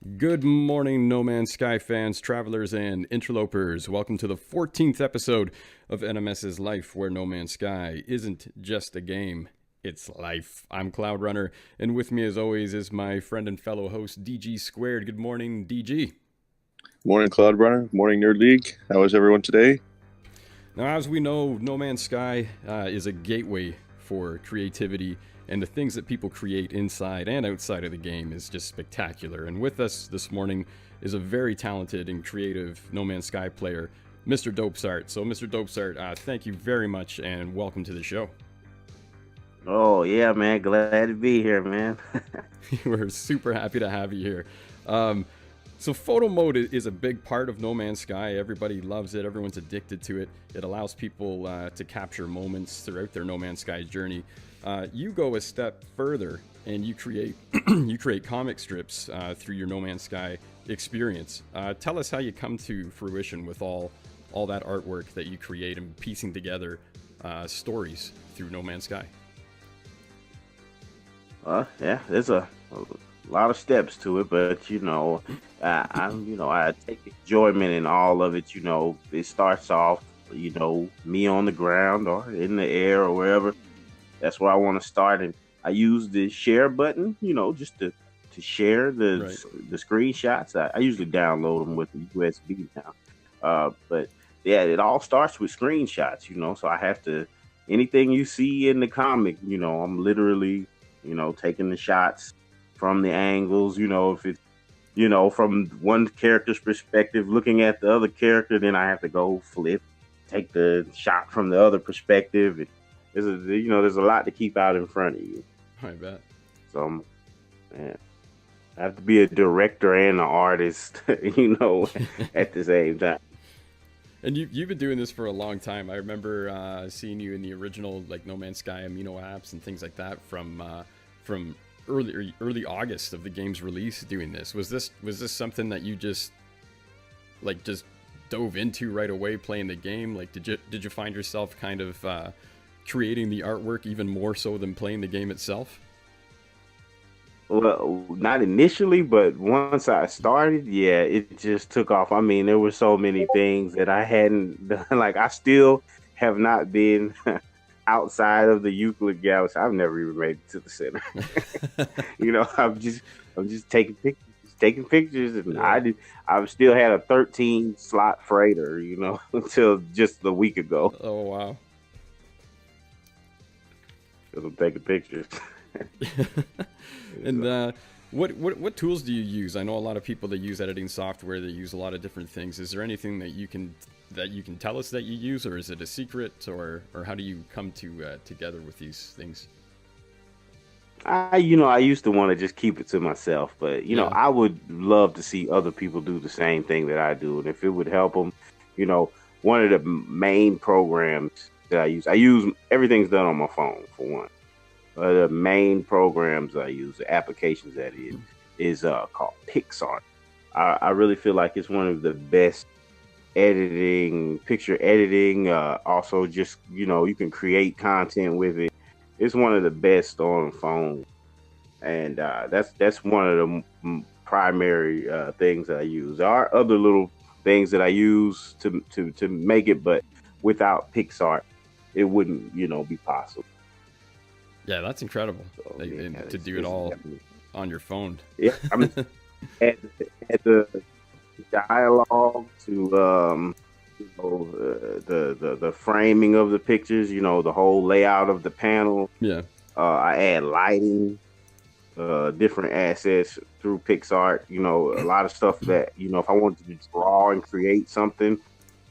Good morning, No Man's Sky fans, travelers, and interlopers. Welcome to the 14th episode of NMS's Life, where No Man's Sky isn't just a game, it's life. I'm Cloud Runner, and with me, as always, is my friend and fellow host, DG Squared. Good morning, DG. Morning, Cloud Runner. Morning, Nerd League. How is everyone today? Now, as we know, No Man's Sky is a gateway for creativity, and the things that people create inside and outside of the game is just spectacular. And with us this morning is a very talented and creative No Man's Sky player, Mr. Dopezart. So, Mr. Dopezart, thank you very much and welcome to the show. Oh, yeah, man. Glad to be here, man. We're super happy to have you here. So photo mode is a big part of No Man's Sky. Everybody loves it. Everyone's addicted to it. It allows people to capture moments throughout their No Man's Sky journey. You go a step further and you create you create comic strips through your No Man's Sky experience. Tell us how you come to fruition with all that artwork that you create and piecing together stories through No Man's Sky. Yeah, there's a lot of steps to it, but I take enjoyment in all of it. It starts off, me on the ground or in the air or wherever. That's where I want to start, and I use the share button, just to share the screenshots. I usually download them with the USB now, but yeah, it all starts with screenshots. So I have to anything you see in the comic, I'm literally taking the shots from the angles, if it's from one character's perspective, looking at the other character, then I have to go take the shot from the other perspective. There's a lot to keep out in front of you. I bet. So, man, I have to be a director and an artist, at the same time. And you've been doing this for a long time. I remember seeing you in the original No Man's Sky amino apps and things like that from early August of the game's release. Doing this was this something that you just dove into right away playing the game? Did you find yourself kind of creating the artwork even more so than playing the game itself? Well, not initially, but once I started, yeah, it just took off. I mean, there were so many things that I hadn't done. I still have not been outside of the Euclid Galaxy. I've never even made it to the center. I'm just taking pictures, and yeah. I've still had a 13 slot freighter, until just a week ago. Oh wow! Because I'm taking pictures. And what tools do you use? I know a lot of people that use editing software. They use a lot of different things. Is there anything that you can tell us that you use, or is it a secret, or how do you come together with these things? I used to want to just keep it to myself, but I would love to see other people do the same thing that I do, and if it would help them, one of the main programs that I use everything's done on my phone for one. The main programs I use, the applications that is called Pixart. I really feel like it's one of the best picture editing. Also, just you can create content with it. It's one of the best on the phone, and that's one of the primary things that I use. There are other little things that I use to make it, but without Pixart, it wouldn't be possible. Yeah, that's incredible. So, to do it all on your phone. Yeah, I mean, at the dialogue to the framing of the pictures, the whole layout of the panel. Yeah, I add lighting, different assets through Pixart. A lot of stuff that if I wanted to draw and create something,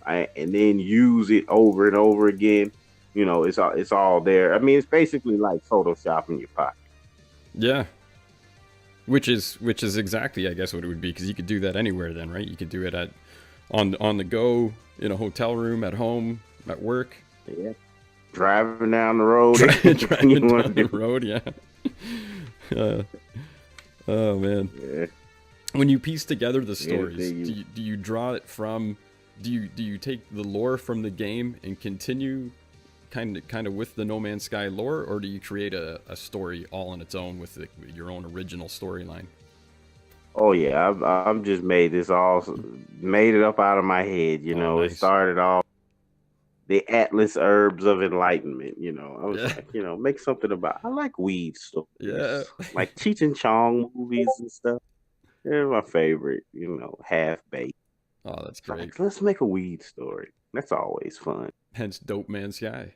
and then use it over and over again. It's all there. I mean, it's basically like Photoshop in your pocket. Yeah. Which is exactly, I guess, what it would be, because you could do that anywhere then, right? You could do it on the go, in a hotel room, at home, at work. Yeah. Driving down the road. Driving down the road, yeah. Oh, man. Yeah. When you piece together the stories, do you draw it from... Do you take the lore from the game and continue kind of with the No Man's Sky lore, or do you create a story all on its own with your own original storyline? Oh yeah, I've just made it up out of my head. Oh, It nice. started off the Atlas Herbs of Enlightenment. I was Yeah. like, make something about. I like weed Yeah. stories, like Cheech and Chong movies and stuff. They're my favorite. Half baked. Oh, that's So I'm great. like, let's make a weed story. That's always fun. Hence, Dope Man Sky.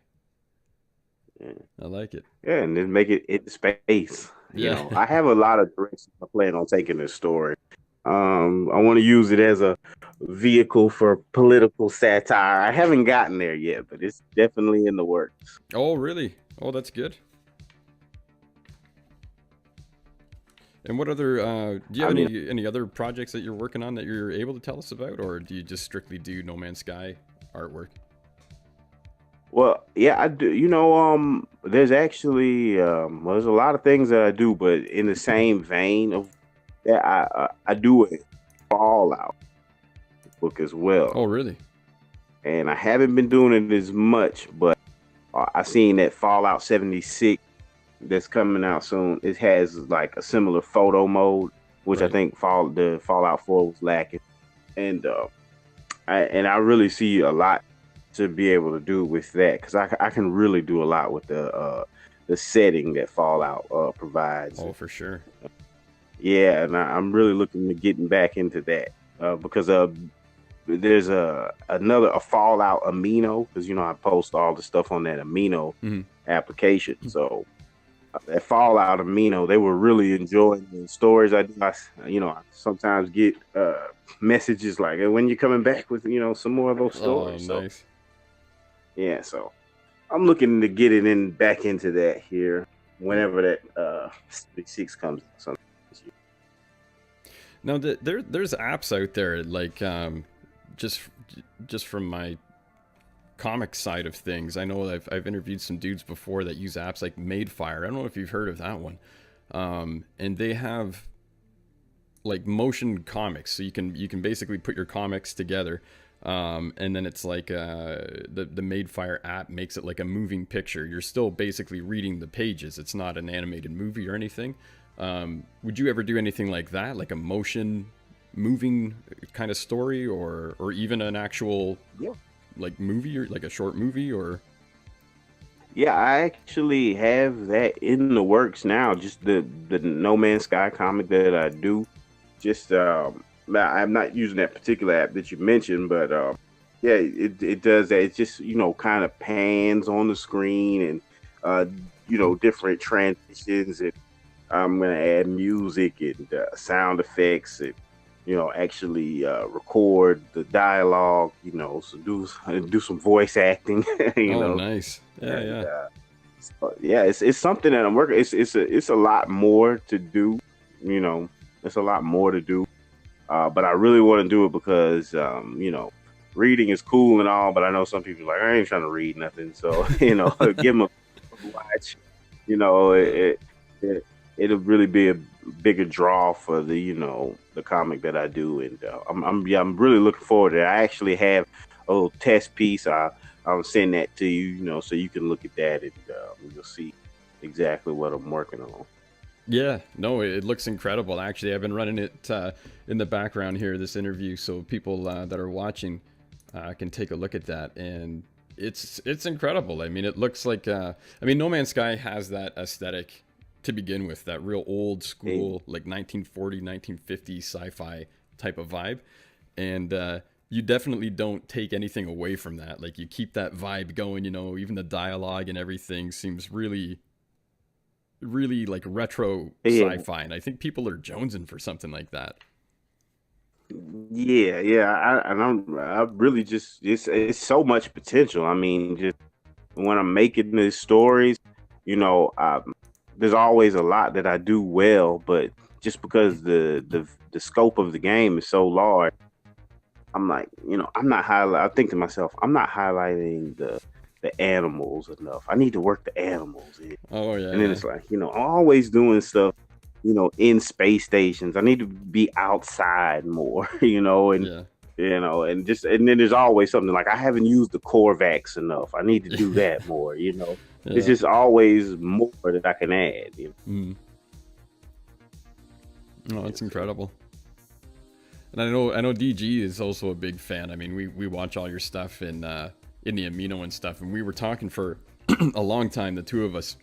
Yeah. I like it. Yeah, and then make it in space. Yeah. I have a lot of directions I plan on taking this story. I want to use it as a vehicle for political satire. I haven't gotten there yet, but it's definitely in the works. Oh, really? Oh, that's good. And what other do you I have mean, any other projects that you're working on that you're able to tell us about, or do you just strictly do No Man's Sky artwork? well, yeah, I do. There's actually there's a lot of things that I do, but in the same vein of that, I do a Fallout book as well, Oh, really? and I haven't been doing it as much, but I seen that Fallout 76 that's coming out soon. It has like a similar photo mode, which I Right. think the Fallout 4 was lacking, and I really see a lot to be able to do with that because I can really do a lot with the setting that Fallout provides. Oh, for sure. Yeah, and I'm really looking to getting back into that because there's a Fallout Amino because I post all the stuff on that Amino Hmm. application. So that Fallout Amino, they were really enjoying the stories I do. I sometimes get messages like, "Hey, when you coming back with some more of those Oh, stories?" So nice. yeah, so I'm looking to get it in back into that here whenever that 6 comes. So Now, there's apps out there like just just from my comic side of things. I know I've interviewed some dudes before that use apps like Madefire. I don't know if you've heard of that one. And they have like motion comics, so you can basically put your comics together, and then it's like the Madefire app makes it like a moving picture. You're still basically reading the pages. It's not an animated movie or anything. Would you ever do anything like that, like a motion moving kind of story, or even an actual yeah, like movie or like a short movie or? yeah, I actually have that in the works now. Just the No Man's Sky comic that I do. Just now I'm not using that particular app that you mentioned, but yeah, it does that. It's just kind of pans on the screen and different transitions, and I'm gonna add music and sound effects and actually record the dialogue. So do some voice acting. Oh, nice. Yeah, And yeah. yeah, it's something that I'm working. It's a lot more to do. You know, it's a lot more to do. But I really want to do it because reading is cool and all. But I know some people are like, I ain't trying to read nothing. So give them a watch. You know, it'll really be a bigger draw for the comic that I do, and I'm really looking forward to it. I actually have a little test piece. I'll send that to you, so you can look at that and you'll see exactly what I'm working on. Yeah, no, it looks incredible. Actually, I've been running it in the background here, this interview, so people that are watching can take a look at that, and it's incredible. I mean, it looks like No Man's Sky has that aesthetic to begin with, that real old Hey, school like 1940, 1950 sci-fi type of vibe, and you definitely don't take anything away from that. Like you keep that vibe going. Even the dialogue and everything seems really like retro yeah, sci-fi, and I think people are jonesing for something like that. yeah. I really just it's so much potential. I mean, just when I'm making these stories, you know, there's always a lot that I do well, but just because the scope of the game is so large, I'm like, I'm not highlight. I think to myself, I'm not highlighting the animals enough. I need to work the animals in. Oh yeah, And then yeah, it's like, I'm always doing stuff, in space stations. I need to be outside more, and yeah. and then there's always something like I haven't used the Corvax enough. I need to do that more. It's Yeah. just always more that I can add. Mm. Oh, it's So incredible. And I know DG is also a big fan. I mean, we watch all your stuff in the Amino and stuff, and we were talking for a long time, the two of us,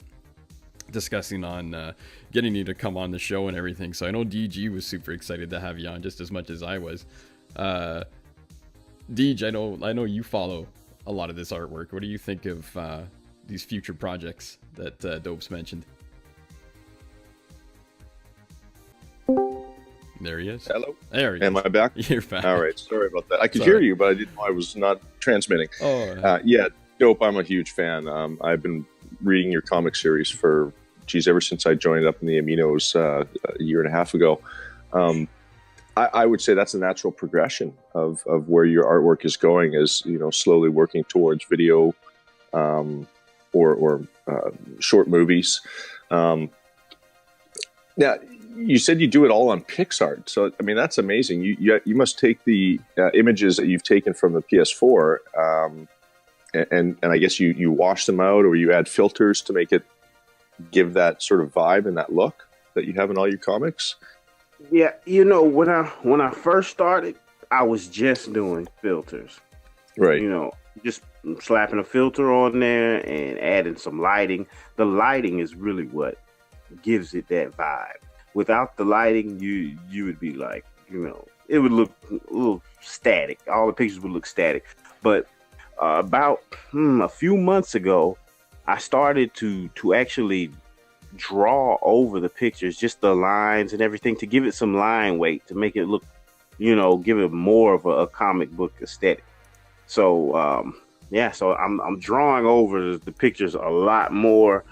discussing on getting you to come on the show and everything. So I know DG was super excited to have you on just as much as I was. Deej, I know you follow a lot of this artwork. What do you think of these future projects that Dopes mentioned? There he is. Hello. There he is. Am I back? You're back. All right. Sorry about that. I could hear you, but I didn't know I was not transmitting. Oh. Yeah, Dope. I'm a huge fan. I've been reading your comic series for, ever since I joined up in the Aminos a year and a half ago. I would say that's a natural progression of where your artwork is going, is, slowly working towards video or short movies. Now, you said you do it all on PixArt, so I mean that's amazing. You must take the images that you've taken from the PS4, and I guess you wash them out, or you add filters to make it give that sort of vibe and that look that you have in all your comics. Yeah, when I first started, I was just doing filters, right? Just slapping a filter on there and adding some lighting. The lighting is really what gives it that vibe. Without the lighting, you would be like, it would look a little static. All the pictures would look static. But about a few months ago, I started to actually draw over the pictures, just the lines and everything, to give it some line weight, to make it look, give it more of a comic book aesthetic. So so I'm drawing over the pictures a lot more,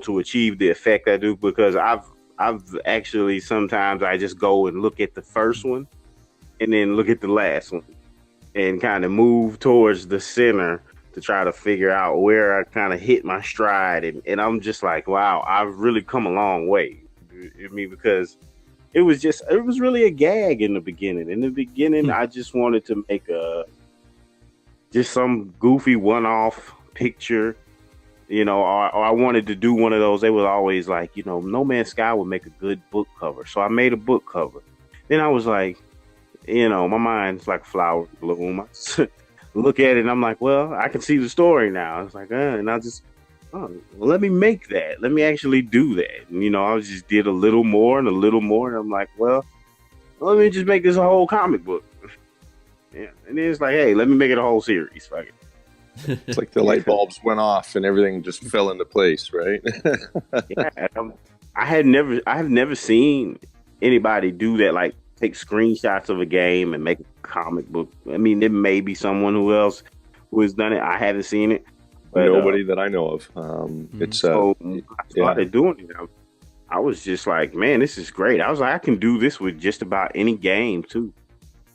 to achieve the effect I do, because I've actually, sometimes I just go and look at the first one and then look at the last one and kind of move towards the center to try to figure out where I kind of hit my stride. And I'm just like, wow, I've really come a long way. I mean, because it was really a gag in the beginning. In the beginning, I just wanted to make just some goofy one-off picture, or I wanted to do one of those. They were always like, No Man's Sky would make a good book cover. So I made a book cover. Then I was like, my mind's like a flower bloom. I look at it and I'm like, well, I can see the story now. It's like, and I just, let me make that. Let me actually do that. And, I just did a little more and a little more. And I'm like, well, let me just make this a whole comic book. Yeah. And then it's like, hey, let me make it a whole series. Fuck it. It's like the light bulbs went off and everything just fell into place, right? Yeah. I have never seen anybody do that, like take screenshots of a game and make a comic book. I mean, there may be someone who has done it. I haven't seen it. But, nobody that I know of. It's so I started doing it. I was just like, man, this is great. I was like, I can do this with just about any game too.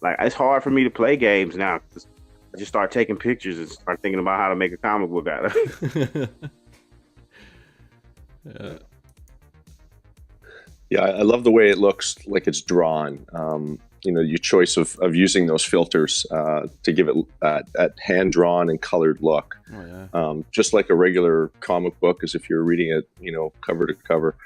Like, it's hard for me to play games now. I just start taking pictures and start thinking about how to make a comic book out of it. Yeah, I love the way it looks, like it's drawn. Your choice of using those filters to give it that hand-drawn and colored look. Oh, yeah. Just like a regular comic book, as if you're reading it, cover to cover.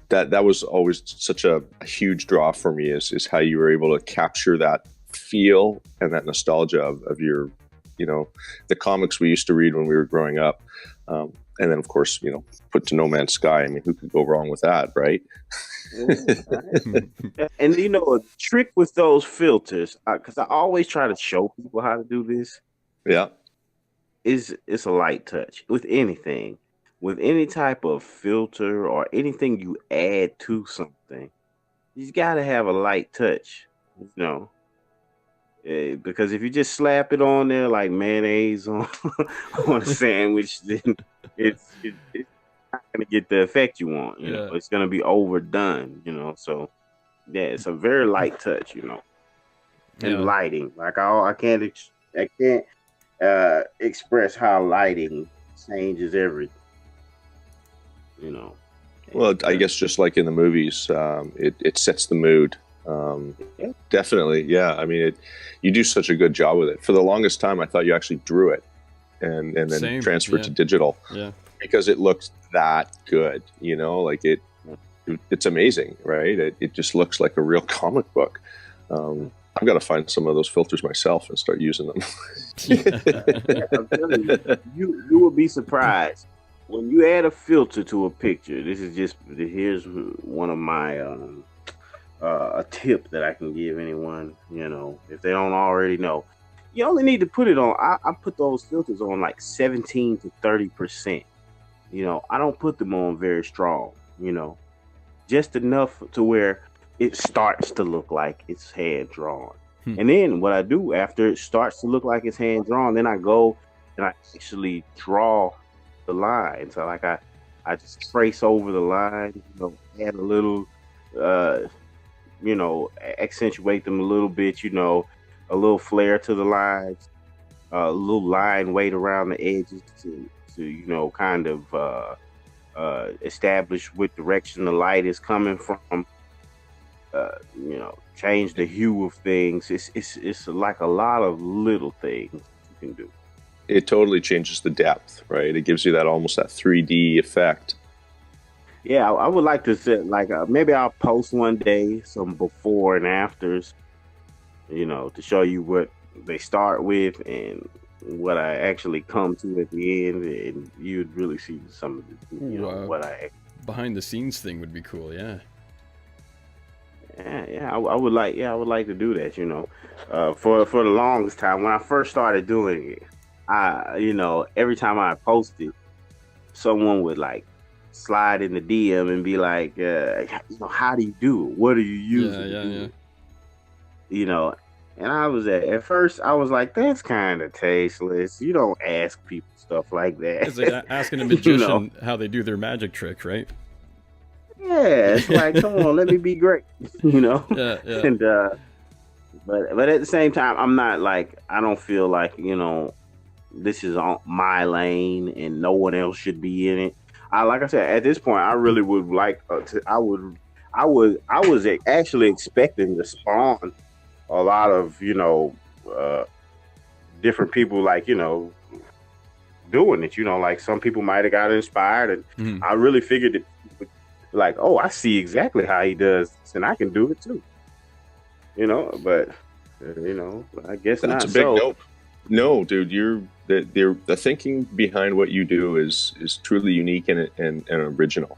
That was always such a huge draw for me, is how you were able to capture that feel and that nostalgia of your, the comics we used to read when we were growing up. And then, of course, put to No Man's Sky. I mean, who could go wrong with that, right? And, a trick with those filters, because I always try to show people how to do this. Yeah. It's a light touch with anything. With any type of filter or anything you add to something, you got to have a light touch, because if you just slap it on there like mayonnaise on a sandwich, then it's not going to get the effect you want. It's going to be overdone. So yeah, it's a very light touch. And lighting. Like I can't express how lighting changes everything. Well, I guess just like in the movies, it sets the mood. Definitely, yeah. I mean, you do such a good job with it. For the longest time, I thought you actually drew it and then transferred to digital. Yeah, because it looks that good. Like it. it's amazing, right? It just looks like a real comic book. I've got to find some of those filters myself and start using them. I'm telling you will be surprised when you add a filter to a picture. Here's one of my a tip that I can give anyone, if they don't already know. You only need to put it on. I put those filters on like 17 to 30%. I don't put them on very strong, just enough to where it starts to look like it's hand drawn. And then what I do after it starts to look like it's hand drawn, then I go and I actually draw the line. So like I just trace over the line, add a little, accentuate them a little bit, a little flare to the lines, a little line weight around the edges to kind of establish what direction the light is coming from. Change the hue of things. It's like a lot of little things you can do. It totally changes the depth, right? It gives you that almost that 3D effect. Yeah, I would like to say, like, maybe I'll post one day some before and afters, to show you what they start with and what I actually come to at the end, and you'd really see some of the, what I behind the scenes thing would be cool. Yeah. Yeah, I would like to do that. For the longest time when I first started doing it, every time I posted, someone would like slide in the DM and be like, how do you do it? What are you using? Yeah. And I was at first I was like, that's kind of tasteless. You don't ask people stuff like that. It's like asking a magician how they do their magic trick, right? Yeah, it's like, come on, let me be great, Yeah. And but at the same time, I'm not like, I don't feel like this is on my lane and no one else should be in it. Like I said, at this point, I really would like I was actually expecting to spawn a lot of different people, like doing it. Like some people might have got inspired, and I really figured it. Like, oh, I see exactly how he does this, and I can do it too. But I guess that's not a big nope. No, dude, the thinking behind what you do is truly unique and original.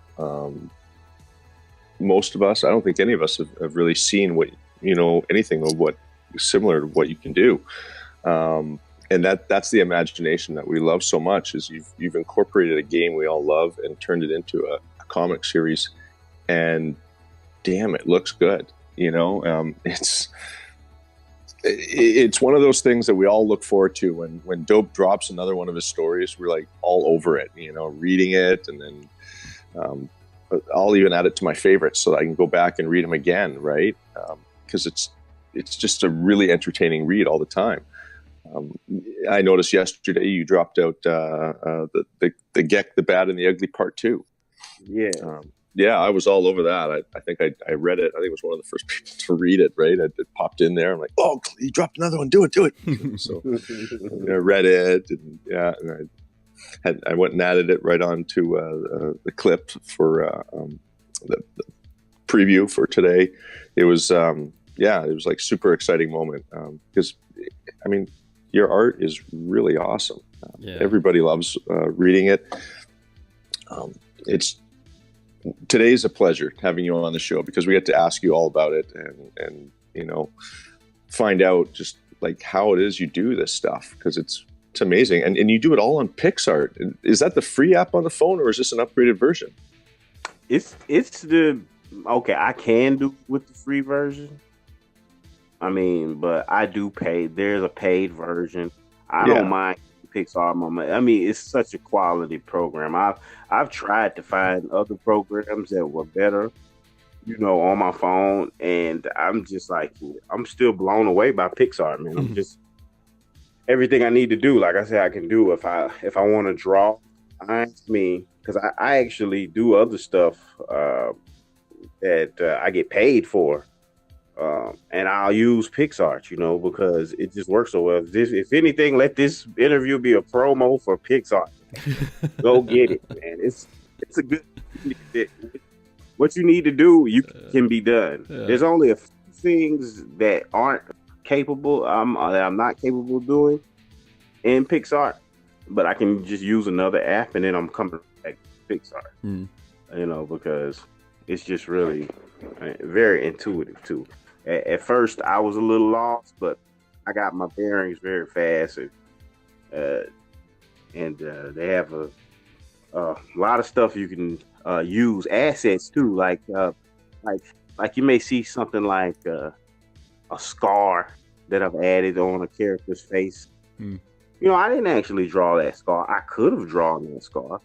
Most of us, I don't think any of us have really seen what anything of what similar to what you can do. And that's the imagination that we love so much. Is you've incorporated a game we all love and turned it into a comic series, and damn, it looks good. It's one of those things that we all look forward to when Dope drops another one of his stories. We're like all over it, reading it, and then I'll even add it to my favorites so that I can go back and read them again, right? Because it's just a really entertaining read all the time. I noticed yesterday you dropped out the Geck, the Bad, and the Ugly Part 2. Yeah, I was all over that. I think I read it. I think it was one of the first people to read it, right? It popped in there. I'm like, oh, you dropped another one. Do it. So I read it, and I went and added it right onto the clip for the preview for today. It was, it was like super exciting moment because, I mean, your art is really awesome. Everybody loves reading it. Today's a pleasure having you on the show because we get to ask you all about it and find out just like how it is you do this stuff, because it's amazing. And you do it all on Dopezart. Is that the free app on the phone, or is this an upgraded version? It's I can do with the free version. I mean, but I do pay. There's a paid version. I don't mind Dopezart. I mean, it's such a quality program. I've tried to find other programs that were better, on my phone, and I'm just like, I'm still blown away by Dopezart, man. I'm just, everything I need to do, like I said, I can do if I want to draw. Because I actually do other stuff that I get paid for. And I'll use Dopezart, because it just works so well. If anything, let this interview be a promo for Dopezart. Go get it, man. It's a good. what you need to do, you can be done. Yeah. There's only a few things that aren't capable. I'm not capable of doing in Pixar, but I can just use another app, and then I'm coming back to Pixar. You know, because it's just really very intuitive too. At first, I was a little lost, but I got my bearings very fast, and they have a lot of stuff you can use, assets too, like you may see something like a scar that I've added on a character's face. You know, I didn't actually draw that scar. I could have drawn that scar,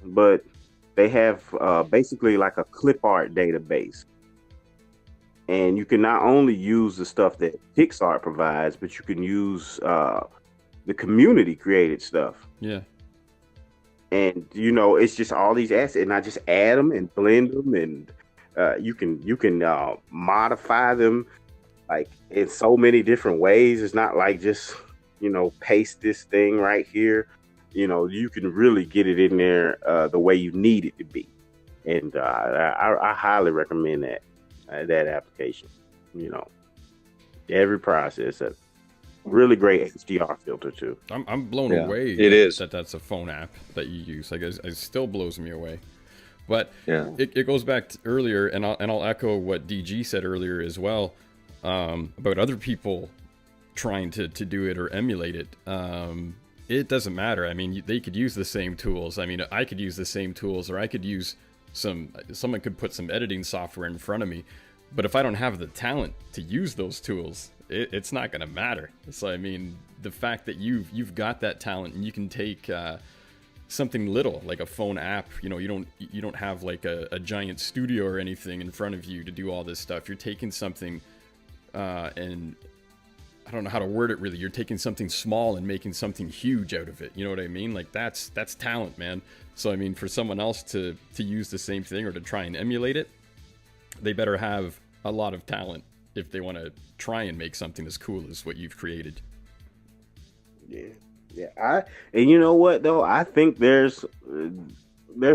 but they have basically like a clip art database. And you can not only use the stuff that Pixar provides, but you can use the community created stuff. Yeah. And, you know, it's just all these assets, and I just add them and blend them, and you can modify them like in so many different ways. It's not like just, you know, paste this thing right here. You know, you can really get it in there the way you need it to be. And I highly recommend that application. You know, every process. A really great HDR filter too. I'm blown away. It is that's a phone app that you use. Like it still blows me away. But yeah, it goes back to earlier, and I'll echo what DG said earlier as well, about other people trying to do it or emulate it. It doesn't matter. I mean, they could use the same tools. I mean, I could use the same tools, or I could use someone could put some editing software in front of me. But if I don't have the talent to use those tools, it's not going to matter. So, I mean, the fact that you've got that talent, and you can take something little like a phone app, you know, you don't have like a giant studio or anything in front of you to do all this stuff. You're taking something and I don't know how to word it really. You're taking something small and making something huge out of it. You know what I mean? Like that's talent, man. So I mean, for someone else to use the same thing or to try and emulate it, they better have a lot of talent if they want to try and make something as cool as what you've created. Yeah. And you know what though? I think there's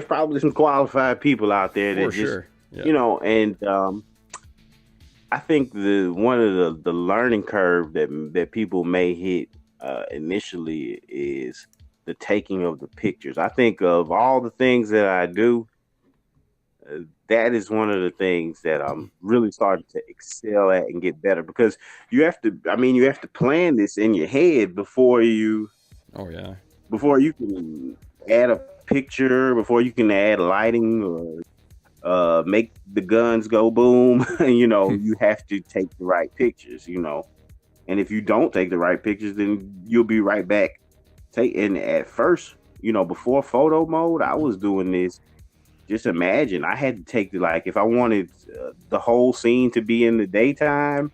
probably some qualified people out there that you know, and I think one of the learning curve that people may hit initially is the taking of the pictures. I think of all the things that I do, that is one of the things that I'm really starting to excel at and get better, because you have to plan this in your head before you can add a picture, before you can add lighting or make the guns go boom. You know, you have to take the right pictures, you know. And if you don't take the right pictures, then you'll be right back. And at first, you know, before photo mode, I was doing this. Just imagine, I had to take if I wanted the whole scene to be in the daytime,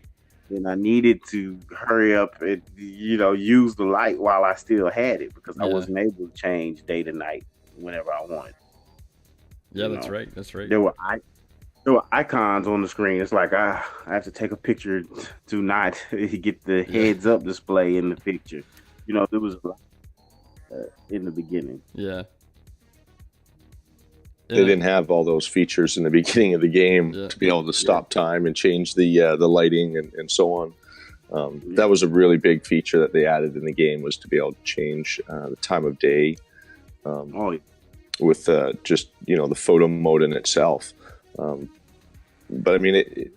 then I needed to hurry up and, you know, use the light while I still had it, because I wasn't able to change day to night whenever I wanted. Yeah, that's right. That's right. There were icons on the screen. It's like I have to take a picture to not get the heads up display in the picture. You know, there was in the beginning. Yeah. They didn't have all those features in the beginning of the game to be able to stop time and change the lighting and so on. That was a really big feature that they added in the game, was to be able to change the time of day with just, you know, the photo mode in itself. But I mean,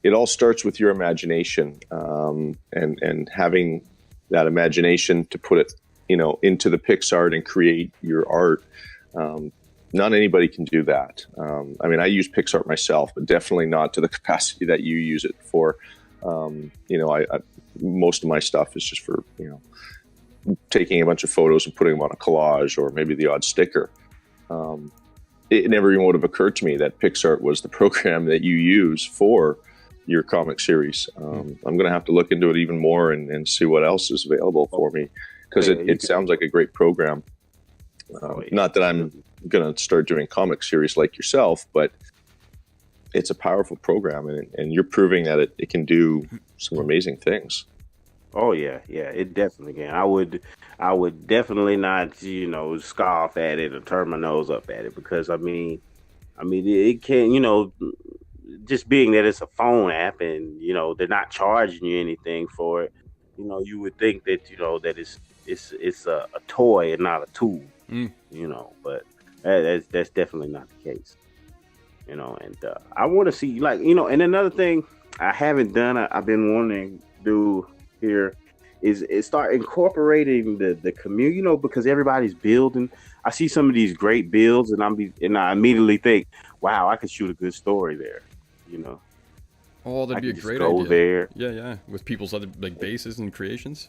it all starts with your imagination and having that imagination to put it, you know, into the PixArt and create your art. Not anybody can do that. I mean, I use PixArt myself, but definitely not to the capacity that you use it for. You know, I most of my stuff is just for, you know, taking a bunch of photos and putting them on a collage or maybe the odd sticker. It never even would have occurred to me that PixArt was the program that you use for your comic series. I'm going to have to look into it even more and see what else is available for me, because it sounds like a great program. Not that I'm going to start doing comic series like yourself, but it's a powerful program, and you're proving that it can do some amazing things. Oh yeah, it definitely can. I would definitely not, you know, scoff at it or turn my nose up at it, because I mean, I mean, it can, just being that it's a phone app and they're not charging you anything for it. You would think that that it's a toy and not a tool. Mm. But that's definitely not the case. And I want to see, like, and another thing I haven't done, I've been wanting to do here is start incorporating the community, because everybody's building. I see some of these great builds, and I immediately think, wow, I could shoot a good story there. Oh, that'd I be a could just great go idea. there. Yeah, with people's other like bases and creations.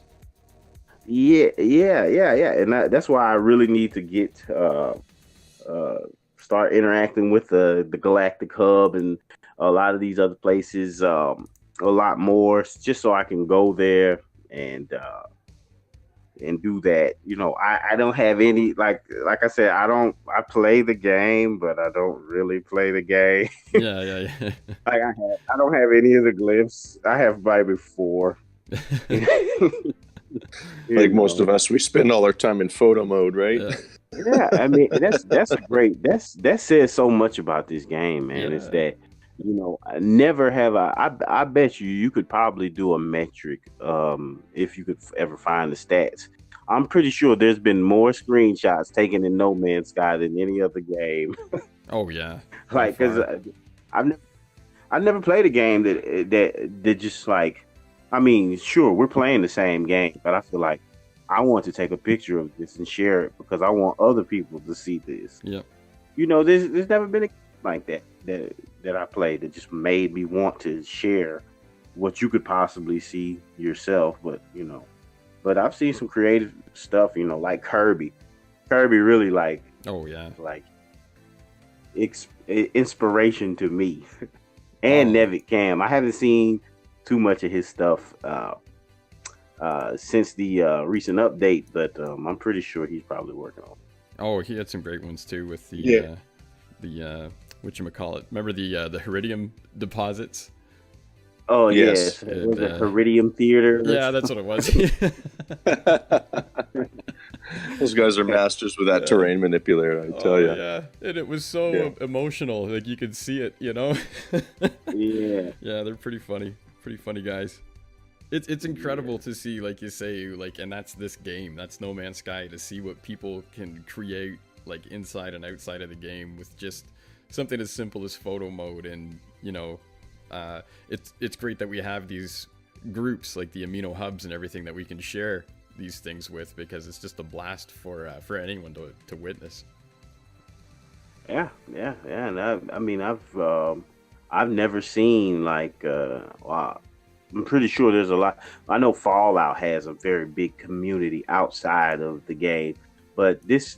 Yeah, and that's why I really need to get start interacting with the Galactic Hub and a lot of these other places a lot more, just so I can go there and do that. I don't have any, like I said, I play the game, but I don't really play the game. Yeah. Like I don't have any of the glyphs. I have maybe 4. Like most of us, we spend all our time in photo mode, right? Yeah. Yeah, I mean that's a great that says so much about this game, man. Yeah. It's that I never have I bet you could probably do a metric if you could ever find the stats. I'm pretty sure there's been more screenshots taken in No Man's Sky than any other game. Oh yeah. Like, because I've never played a game that just like, I mean, sure, we're playing the same game, but I feel like I want to take a picture of this and share it because I want other people to see this. Yep. There's never been a game like that I played that just made me want to share what you could possibly see yourself. But I've seen some creative stuff, like Kirby. Kirby really like, Oh yeah. like inspiration to me. And Nevik Cam. I haven't seen too much of his stuff since the recent update, but I'm pretty sure he's probably working on it. Oh, he had some great ones too with the whatchamacallit. Remember the Heridium deposits? Oh Yes. yes, it was a Heridium Theater. Yeah, that's what it was. Those guys are masters with that terrain manipulator, I tell you. Yeah, and it was so emotional. Like you could see it, Yeah. Yeah, they're pretty funny guys. It's incredible to see, like you say, like, and that's this game. That's No Man's Sky, to see what people can create, like inside and outside of the game with just something as simple as photo mode. And it's great that we have these groups like the amino hubs and everything that we can share these things with, because it's just a blast for anyone to witness. Yeah. And I mean, I've never seen like wow. I'm pretty sure there's a lot. I know Fallout has a very big community outside of the game, but this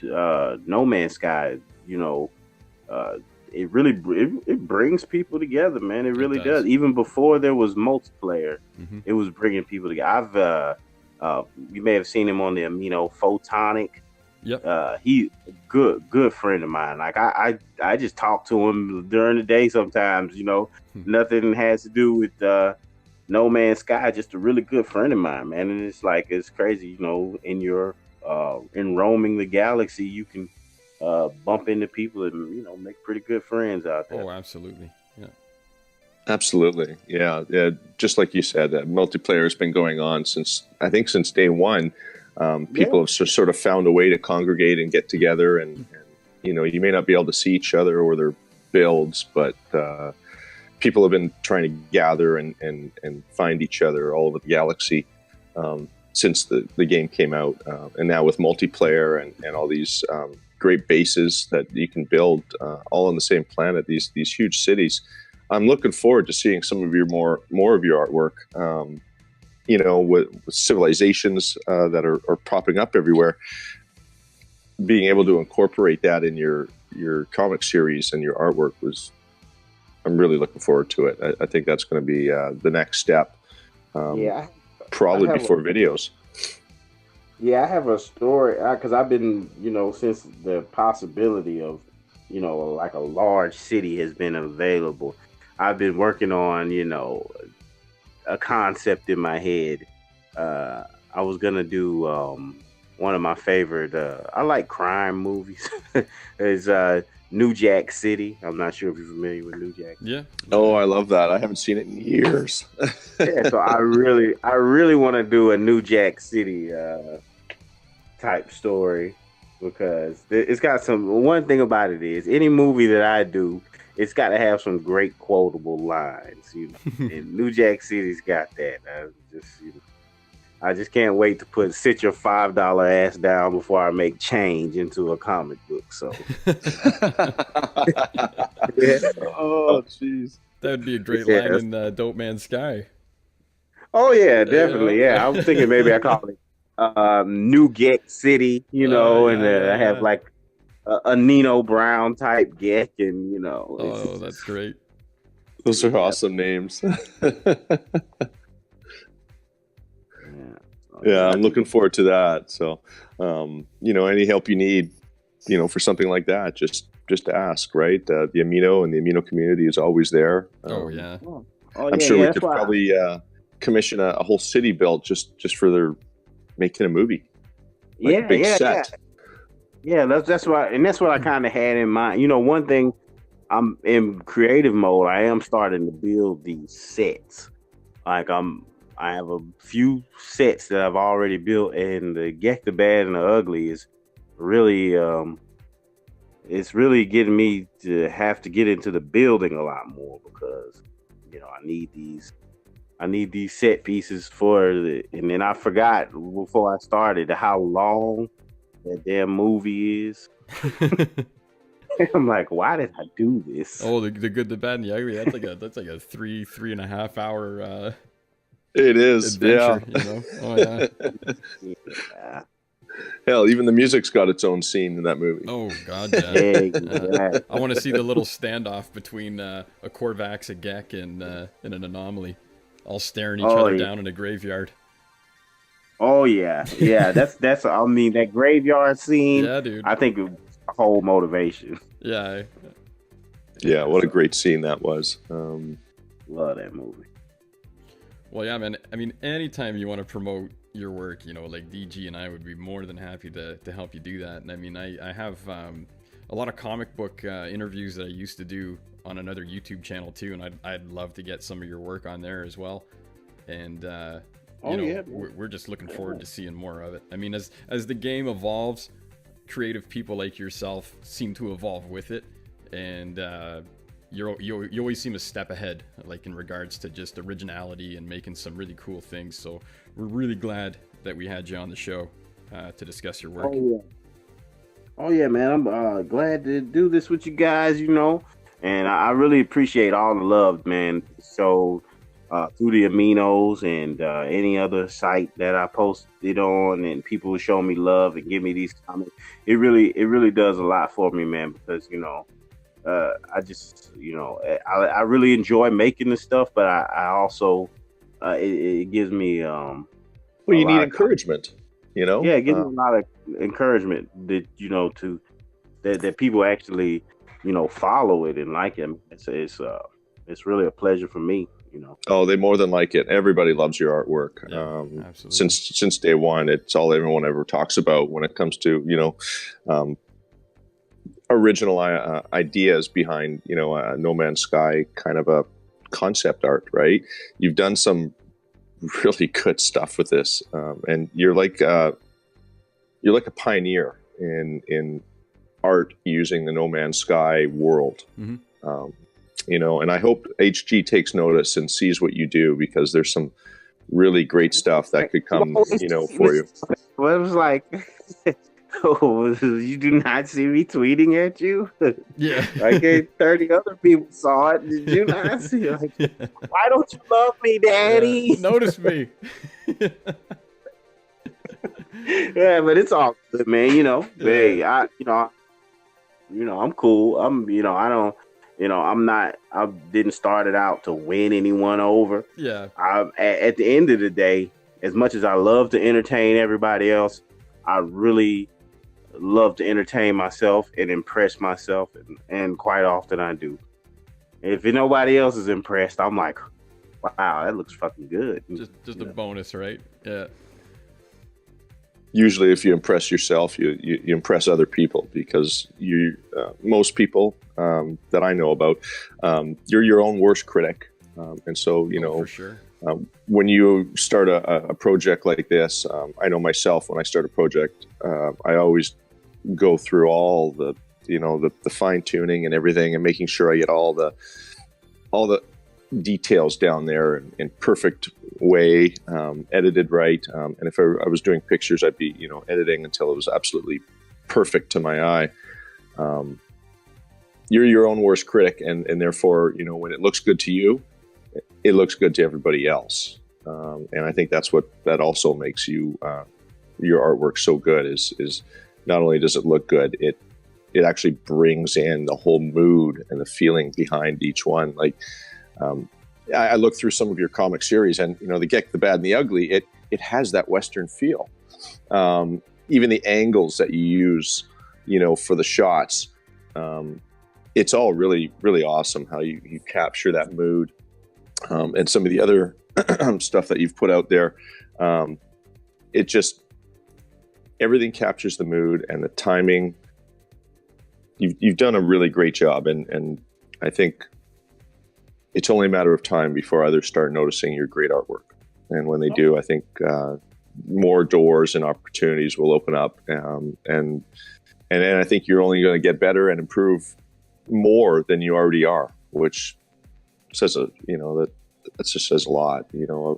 No Man's Sky, it really it brings people together, man. It really does. Even before there was multiplayer, it was bringing people together. You may have seen him on the Amino Photonic. Yep. He good friend of mine. Like I just talk to him during the day sometimes. Nothing has to do with No Man's Sky. Just a really good friend of mine, man. And it's crazy. In your in roaming the galaxy, you can bump into people and make pretty good friends out there. Oh, absolutely. Yeah. Absolutely. Yeah. Just like you said, multiplayer has been going on since day one. People have sort of found a way to congregate and get together, and you may not be able to see each other or their builds, but people have been trying to gather and find each other all over the galaxy since the game came out. And now with multiplayer and all these great bases that you can build all on the same planet, these huge cities. I'm looking forward to seeing some of your more of your artwork, with civilizations that are popping up everywhere. Being able to incorporate that in your comic series and your artwork I'm really looking forward to it. I think that's going to be the next step. Probably before videos. Yeah, I have a story because I've been, since the possibility of, like a large city has been available, I've been working on, a concept in my head. I was gonna do one of my favorite. I like crime movies. Is New Jack City. I'm not sure if you're familiar with New Jack. Yeah. Oh, I love that. I haven't seen it in years. Yeah, so I really want to do a New Jack City type story because it's got some. One thing about it is any movie that I do, it's got to have some great quotable lines. You know, and New Jack City's got that. I just can't wait to sit your $5 ass down before I make change into a comic book. So, yeah. Oh, jeez. That would be a great line in Dope Man Sky. Oh yeah, definitely. Yeah, I was thinking maybe I call it New Geck City, I have like a Nino Brown type Geck, and that's great. Those are awesome names. Yeah, I'm looking forward to that. So, any help you need, for something like that, just ask, right? The amino and the amino community is always there. I'm sure we could probably commission a whole city built just for their making a movie. Like big set. Yeah, that's what I kind of had in mind. One thing, I'm in creative mode. I am starting to build these sets. Like I have a few sets that I've already built, and the Geck, the Bad, and the Ugly is really, it's really getting me to have to get into the building a lot more because, I need these set pieces and then I forgot before I started how long that damn movie is. I'm like, why did I do this? Oh, the Good, the Bad, and the Ugly. That's like a 3.5 hour. It is, adventure, yeah. Oh yeah. Hell, even the music's got its own scene in that movie. Oh God, yeah. I want to see the little standoff between a Korvax, a Geck, and an Anomaly, all staring each other down in a graveyard. Oh yeah. That's. I mean, that graveyard scene. Yeah, dude. I think it was a whole motivation. Yeah. Yeah, what a great scene that was. Love that movie. Well, yeah, man. I mean, anytime you want to promote your work, like DG and I would be more than happy to help you do that. And I mean, I have a lot of comic book interviews that I used to do on another YouTube channel too, and I'd love to get some of your work on there as well. And we're just looking forward to seeing more of it. I mean, as the game evolves, creative people like yourself seem to evolve with it, and you always seem a step ahead, like in regards to just originality and making some really cool things. So we're really glad that we had you on the show to discuss your work. Oh yeah, man. I'm glad to do this with you guys, and I really appreciate all the love, man. So through the Aminos and any other site that I posted on, and people who show me love and give me these comments, it really does a lot for me, man, because I just, I really enjoy making this stuff, but I also, it gives me, well, you need encouragement, Yeah, it gives me a lot of encouragement that, that people actually, follow it and like it. It's really a pleasure for me, Oh, they more than like it. Everybody loves your artwork. Yeah, absolutely. Since day one, it's all everyone ever talks about when it comes to, original ideas behind No Man's Sky kind of a concept art, right? You've done some really good stuff with this, and you're like a pioneer in art using the No Man's Sky world. Mm-hmm. And I hope HG takes notice and sees what you do, because there's some really great stuff that could come for you. Well, it was like oh, you do not see me tweeting at you? Yeah. Like 30 other people saw it. Did you not see it? Like, why don't you love me, Daddy? Yeah, notice me. Yeah, but it's all good, man. Hey, I'm cool. I didn't start it out to win anyone over. Yeah. At the end of the day, as much as I love to entertain everybody else, I really love to entertain myself and impress myself, and quite often I do. If nobody else is impressed, I'm like, wow, that looks fucking good. Just a bonus, right? Yeah. usually if you impress yourself, you impress other people, because most people that I know about, you're your own worst critic. And so, for sure. When you start a project like this, I know myself, when I start a project, I always go through all the fine tuning and everything, and making sure I get all the details down there in perfect way, edited right. And if I was doing pictures, I'd be, editing until it was absolutely perfect to my eye. You're your own worst critic, and therefore, when it looks good to you, it looks good to everybody else. And I think that's that also makes your artwork so good, is not only does it look good, it actually brings in the whole mood and the feeling behind each one. Like, I look through some of your comic series, and the Geck, the Bad, and the Ugly, it has that Western feel. Even the angles that you use, for the shots, it's all really, really awesome how you capture that mood. And some of the other stuff that you've put out there, it just, everything captures the mood and the timing. You've done a really great job, and I think it's only a matter of time before others start noticing your great artwork. And when they do, I think more doors and opportunities will open up, and I think you're only going to get better and improve more than you already are, which says that just says a lot,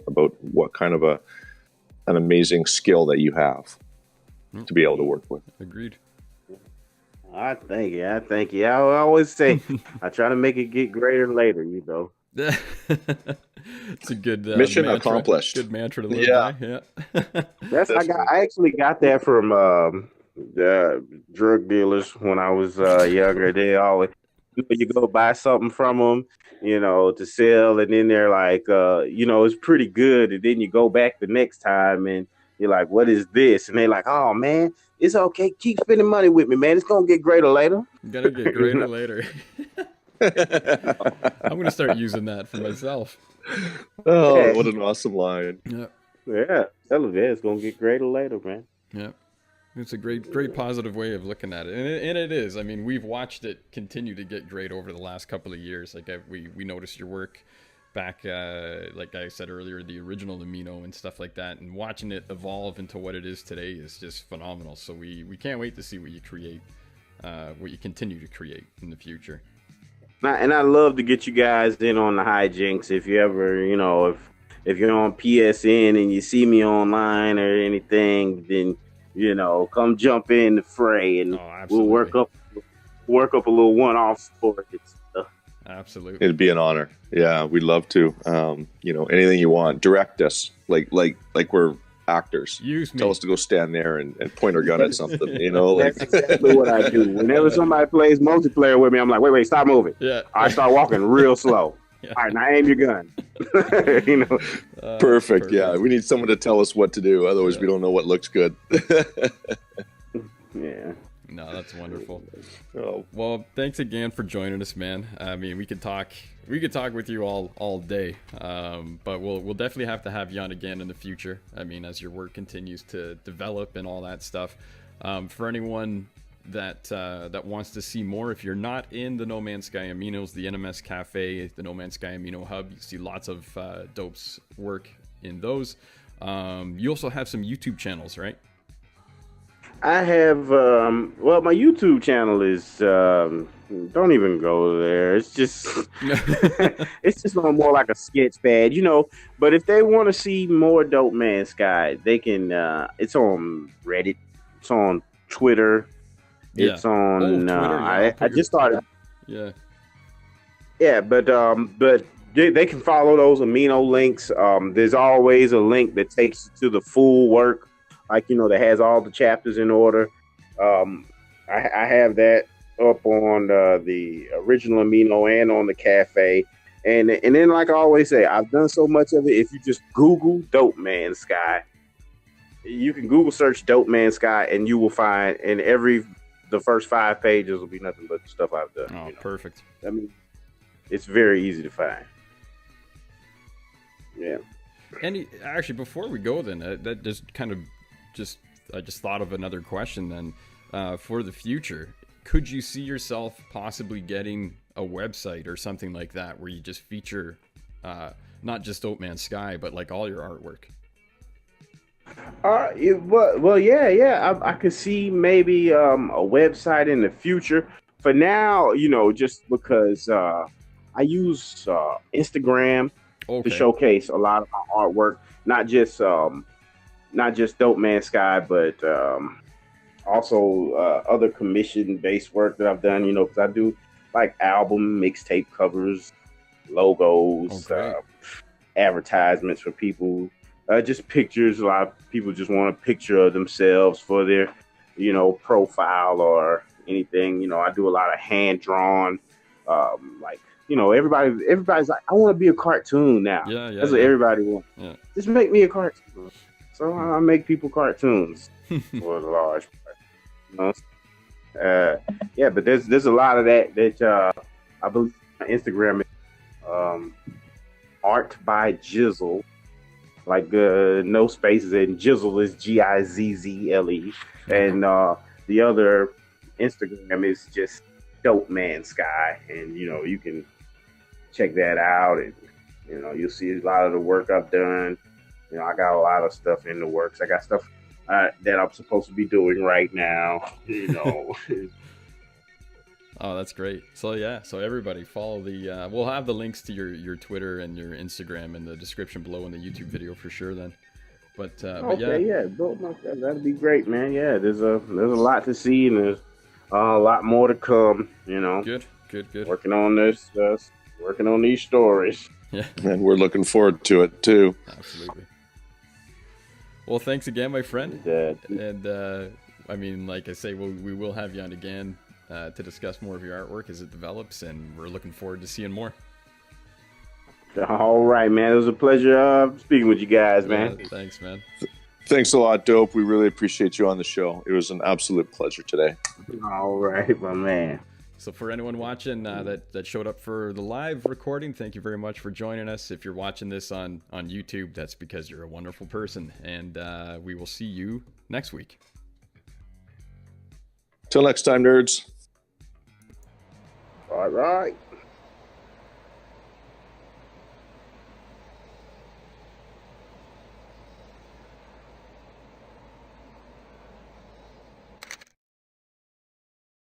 about what kind of an amazing skill that you have to be able to work with. Agreed. I thank you. I always say I try to make it get greater later, It's a good mission mantra, accomplished. Good mantra to live by. Yeah. I actually got that from drug dealers when I was younger. They always, you go buy something from them, to sell, and then they're like, it's pretty good, and then you go back the next time and you're like, what is this? And they're like, oh man, it's okay, keep spending money with me, man, it's gonna get greater later. Gonna get greater later. I'm gonna start using that for myself. Oh, yeah. What an awesome line. Yeah, tell them, it's gonna get greater later, man. Yeah. It's a great positive way of looking at it, and it is. I mean, we've watched it continue to get great over the last couple of years. Like we noticed your work back, like I said earlier, the original Amino and stuff like that, and watching it evolve into what it is today is just phenomenal. So we can't wait to see what you create, what you continue to create in the future. And I love to get you guys in on the hijinks. If you ever, if you're on PSN and you see me online or anything, then come jump in the fray, and we'll work up a little one-off sport and stuff. Absolutely, it'd be an honor. Yeah, we'd love to. Anything you want, direct us like we're actors. Use me. Tell us to go stand there and point our gun at something. That's exactly what I do. Whenever somebody plays multiplayer with me, I'm like, wait, stop moving. Yeah, I start walking real slow. Yeah. All right, now aim your gun. Perfect. Yeah, we need someone to tell us what to do. Otherwise, we don't know what looks good. Yeah. No, that's wonderful. Oh. Well, thanks again for joining us, man. I mean, we could talk with you all day, but we'll definitely have to have you on again in the future. I mean, as your work continues to develop and all that stuff. For anyone that wants to see more, if you're not in the No Man's Sky Aminos, the NMS Cafe, the No Man's Sky Amino Hub, you see lots of Dope's work in those. You also have some YouTube channels, right? I have, my YouTube channel is, don't even go there. It's just, it's just more like a sketch pad, but if they want to see more Dope Man Sky, they can, it's on Reddit, it's on Twitter, it's on, Twitter, I just started. Yeah. Yeah, but they can follow those amino links. There's always a link that takes you to the full work. Like, that has all the chapters in order. I have that up on the original Amino and on the cafe. And then, like I always say, I've done so much of it. If you just Google Dope Man Sky, you can Google search Dope Man Sky, and you will find, and the first 5 pages will be nothing but stuff I've done. Oh, perfect. I mean, it's very easy to find. Yeah. And actually, before we go, then that just kind of I just thought of another question then. For the future, could you see yourself possibly getting a website or something like that where you just feature not just Dope Man Sky, but like all your artwork? Yeah. I could see maybe a website in the future. For now, just because I use Instagram to showcase a lot of my artwork, not just Dope Man Sky, but also other commission-based work that I've done. Because I do like album mixtape covers, logos, advertisements for people. Just pictures. A lot of people just want a picture of themselves for their, profile or anything. I do a lot of hand drawn, everybody's like, I want to be a cartoon now. Yeah, that's what everybody wants. Yeah. Just make me a cartoon. So I make people cartoons for the large part. But there's a lot of that I believe on Instagram is art by Jizzle. Like no spaces, and Jizzle is Gizzle, and the other Instagram is just Dope Man Sky, and you can check that out, and you'll see a lot of the work I've done. I got a lot of stuff in the works. I got stuff that I'm supposed to be doing right now. Oh, that's great. So everybody follow the we'll have the links to your Twitter and your Instagram in the description below in the YouTube video for sure then. But that'd be great, man. Yeah, there's a lot to see, and there's a lot more to come, Good. Working on this, working on these stories. Yeah. And we're looking forward to it too. Absolutely. Well, thanks again, my friend. And I mean, like I say, we will have you on again to discuss more of your artwork as it develops, and we're looking forward to seeing more. All right, man. It was a pleasure speaking with you guys, man. Thanks, man. Thanks a lot, Dope. We really appreciate you on the show. It was an absolute pleasure today. All right, my man. So for anyone watching that showed up for the live recording, thank you very much for joining us. If you're watching this on YouTube, that's because you're a wonderful person, and we will see you next week. Till next time, nerds. All right.